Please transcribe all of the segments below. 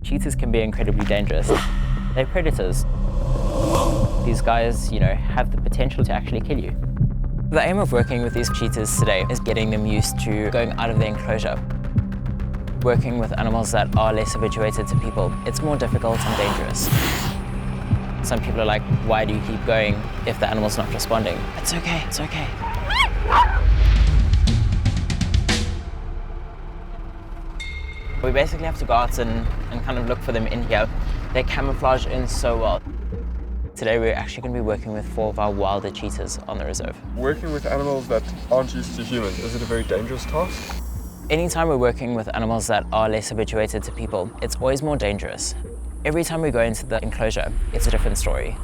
Cheetahs can be incredibly dangerous. They're predators. These guys, have the potential to actually kill you. The aim of working with these cheetahs today is getting them used to going out of their enclosure. Working with animals that are less habituated to people, it's more difficult and dangerous. Some people are like, why do you keep going if the animal's not responding? It's okay, it's okay. We basically have to go out and kind of look for them in here. They camouflage in so well. Today we're actually going to be working with 4 of our wilder cheetahs on the reserve. Working with animals that aren't used to humans, is it a very dangerous task? Anytime we're working with animals that are less habituated to people, it's always more dangerous. Every time we go into the enclosure, it's a different story.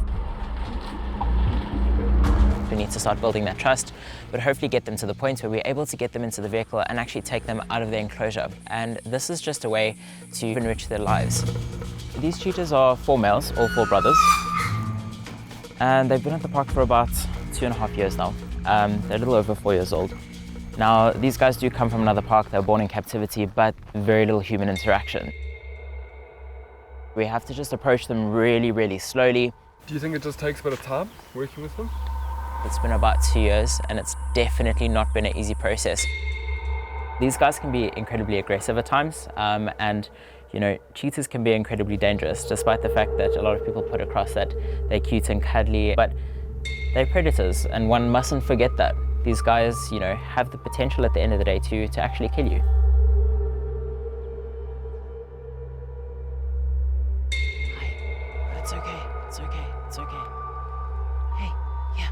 We need to start building that trust, but hopefully get them to the point where we're able to get them into the vehicle and actually take them out of the enclosure. And this is just a way to enrich their lives. These cheetahs are 4 males, all 4 brothers. And they've been at the park for about 2.5 years now. They're a little over 4 years old. Now, these guys do come from another park. They were born in captivity, but very little human interaction. We have to just approach them really, really slowly. Do you think it just takes a bit of time working with them? It's been about 2 years, and it's definitely not been an easy process. These guys can be incredibly aggressive at times, and cheetahs can be incredibly dangerous, despite the fact that a lot of people put across that they're cute and cuddly, but they're predators, and one mustn't forget that. These guys, have the potential at the end of the day to actually kill you. Hi. It's okay, it's okay, it's okay. Hey, yeah,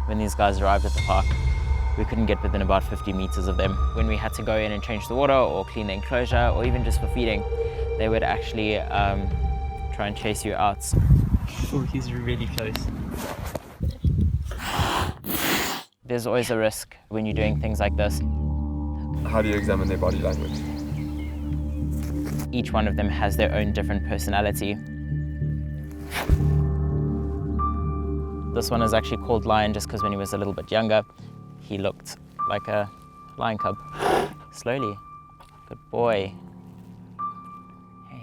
look. When these guys arrived at the park, we couldn't get within about 50 meters of them. When we had to go in and change the water or clean the enclosure or even just for feeding, they would actually try and chase you out. Oh, he's really close. There's always a risk when you're doing things like this. How do you examine their body language? Each one of them has their own different personality. This one is actually called Lion just because when he was a little bit younger, he looked like a lion cub. Slowly. Good boy. Hey.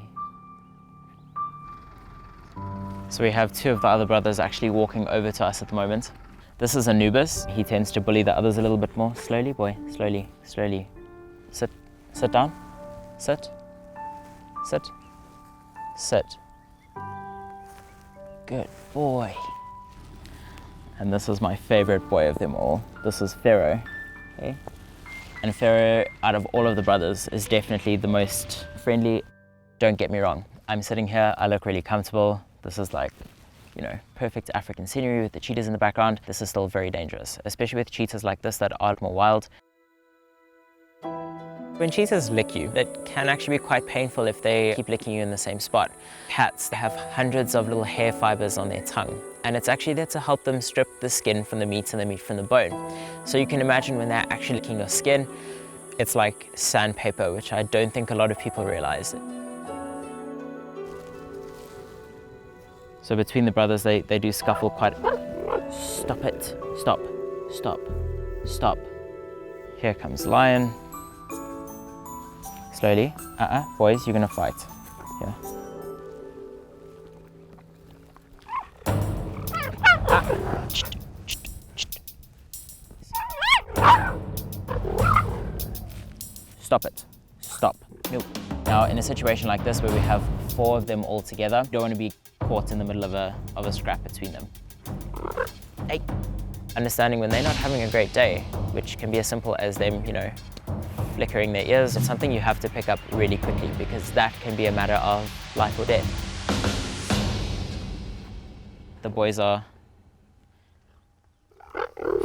So we have 2 of the other brothers actually walking over to us at the moment. This is Anubis. He tends to bully the others a little bit more. Slowly, boy. Slowly, slowly. Sit. Sit down. Sit. Sit. Sit. Good boy. And this is my favorite boy of them all. This is Pharaoh. Okay? And Pharaoh, out of all of the brothers, is definitely the most friendly. Don't get me wrong. I'm sitting here, I look really comfortable. This is like, perfect African scenery with the cheetahs in the background. This is still very dangerous, especially with cheetahs like this that are more wild. When cheetahs lick you, it can actually be quite painful if they keep licking you in the same spot. Cats, they have hundreds of little hair fibers on their tongue, and it's actually there to help them strip the skin from the meat and the meat from the bone. So you can imagine when they're actually licking your skin, it's like sandpaper, which I don't think a lot of people realize. So between the brothers, they do scuffle quite. Stop it. Stop. Stop. Stop. Here comes Lion. Slowly. Boys, you're gonna fight. Yeah. Stop it. Stop. Nope. Now, in a situation like this where we have 4 of them all together, you don't want to be caught in the middle of a scrap between them. Hey. Understanding when they're not having a great day, which can be as simple as them, flickering their ears, it's something you have to pick up really quickly because that can be a matter of life or death. The boys are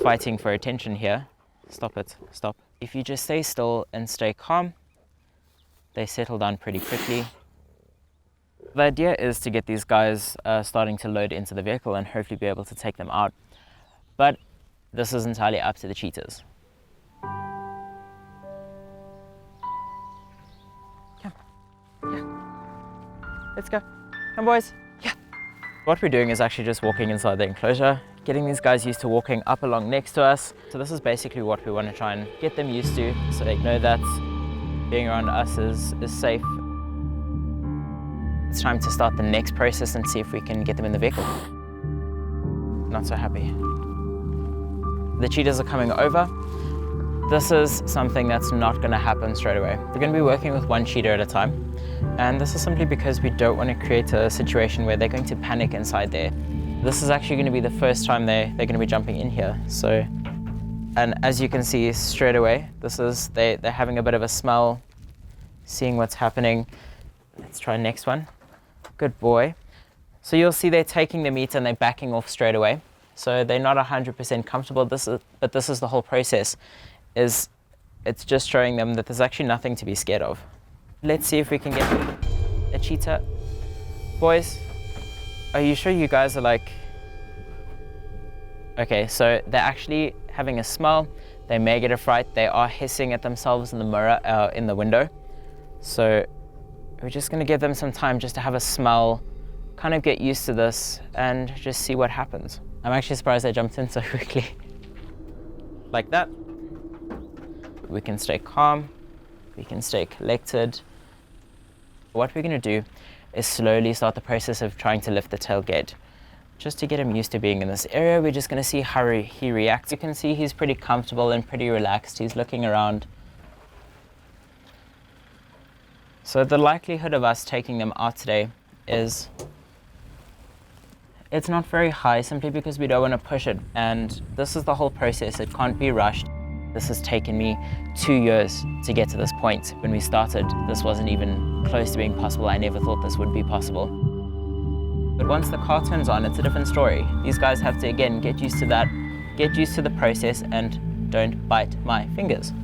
fighting for attention here. Stop it, stop. If you just stay still and stay calm, they settle down pretty quickly. The idea is to get these guys starting to load into the vehicle and hopefully be able to take them out. But this is entirely up to the cheetahs. Come. Yeah. Let's go. Come, boys. Yeah. What we're doing is actually just walking inside the enclosure, getting these guys used to walking up along next to us. So this is basically what we want to try and get them used to, so they know that being around us is safe. It's time to start the next process and see if we can get them in the vehicle. Not so happy. The cheetahs are coming over. This is something that's not going to happen straight away. We're going to be working with one cheetah at a time. And this is simply because we don't want to create a situation where they're going to panic inside there. This is actually going to be the first time they're going to be jumping in here. So, and as you can see straight away, they're having a bit of a smell, seeing what's happening. Let's try next one. Good boy. So you'll see they're taking the meat and they're backing off straight away. So they're not 100% comfortable. But this is the whole process. It's just showing them that there's actually nothing to be scared of. Let's see if we can get a cheetah. Boys, are you sure you guys are like... Okay, so they're actually having a smell. They may get a fright. They are hissing at themselves in the mirror, in the window. So we're just gonna give them some time just to have a smell, kind of get used to this and just see what happens. I'm actually surprised they jumped in so quickly. Like that. We can stay calm, we can stay collected. What we're going to do is slowly start the process of trying to lift the tailgate. Just to get him used to being in this area, we're just going to see how he reacts. You can see he's pretty comfortable and pretty relaxed. He's looking around. So the likelihood of us taking them out today it's not very high, simply because we don't want to push it. And this is the whole process. It can't be rushed. This has taken me 2 years to get to this point. When we started, this wasn't even close to being possible. I never thought this would be possible. But once the car turns on, it's a different story. These guys have to, again, get used to that, get used to the process, and don't bite my fingers.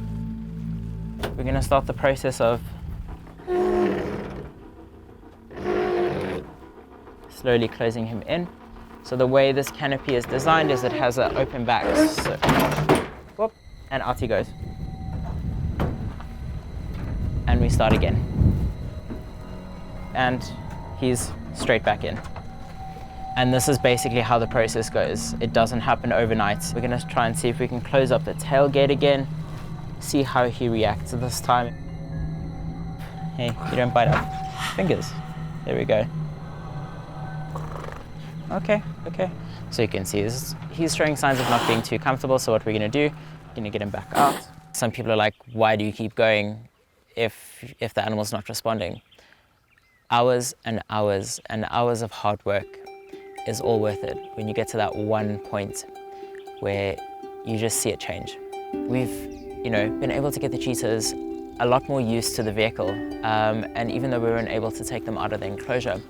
We're going to start the process of slowly closing him in. So the way this canopy is designed is it has an open back. So, whoop. And out he goes. And we start again. And he's straight back in. And this is basically how the process goes. It doesn't happen overnight. We're gonna try and see if we can close up the tailgate again, see how he reacts this time. Hey, you don't bite our fingers. There we go. Okay. So you can see he's showing signs of not being too comfortable, so what we're gonna do, gonna get him back out. Some people are like, why do you keep going if the animal's not responding? Hours and hours and hours of hard work is all worth it when you get to that one point where you just see it change. We've, been able to get the cheetahs a lot more used to the vehicle, and even though we weren't able to take them out of the enclosure,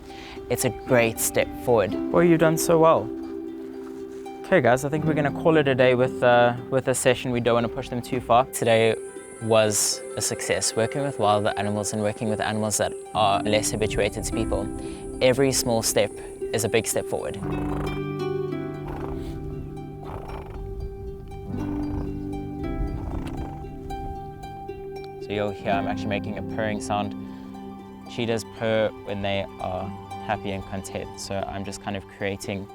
it's a great step forward. Boy, you've done so well. Okay guys, I think we're going to call it a day with a session. We don't want to push them too far. Today was a success. Working with wilder animals and working with animals that are less habituated to people. Every small step is a big step forward. So you'll hear I'm actually making a purring sound. Cheetahs purr when they are happy and content. So I'm just kind of creating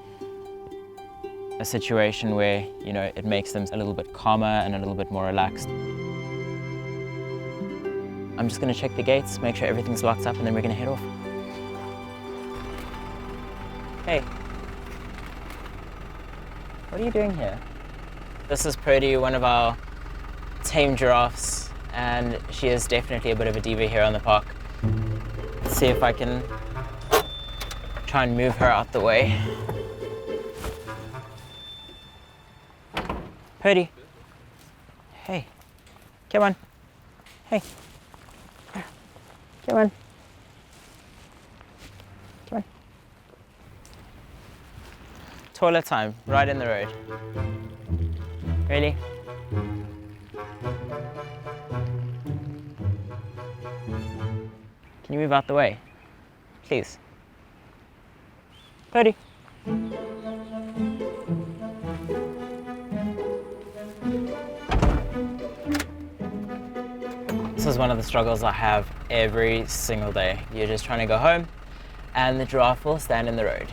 a situation where, it makes them a little bit calmer and a little bit more relaxed. I'm just going to check the gates, make sure everything's locked up, and then we're going to head off. Hey. What are you doing here? This is Purdy, one of our tame giraffes, and she is definitely a bit of a diva here on the park. Let's see if I can try and move her out the way. Purdy. Hey. Come on. Hey. Come on. Come on. Toilet time, right in the road. Really? Can you move out the way? Please. Purdy. This is one of the struggles I have every single day. You're just trying to go home and the giraffe will stand in the road.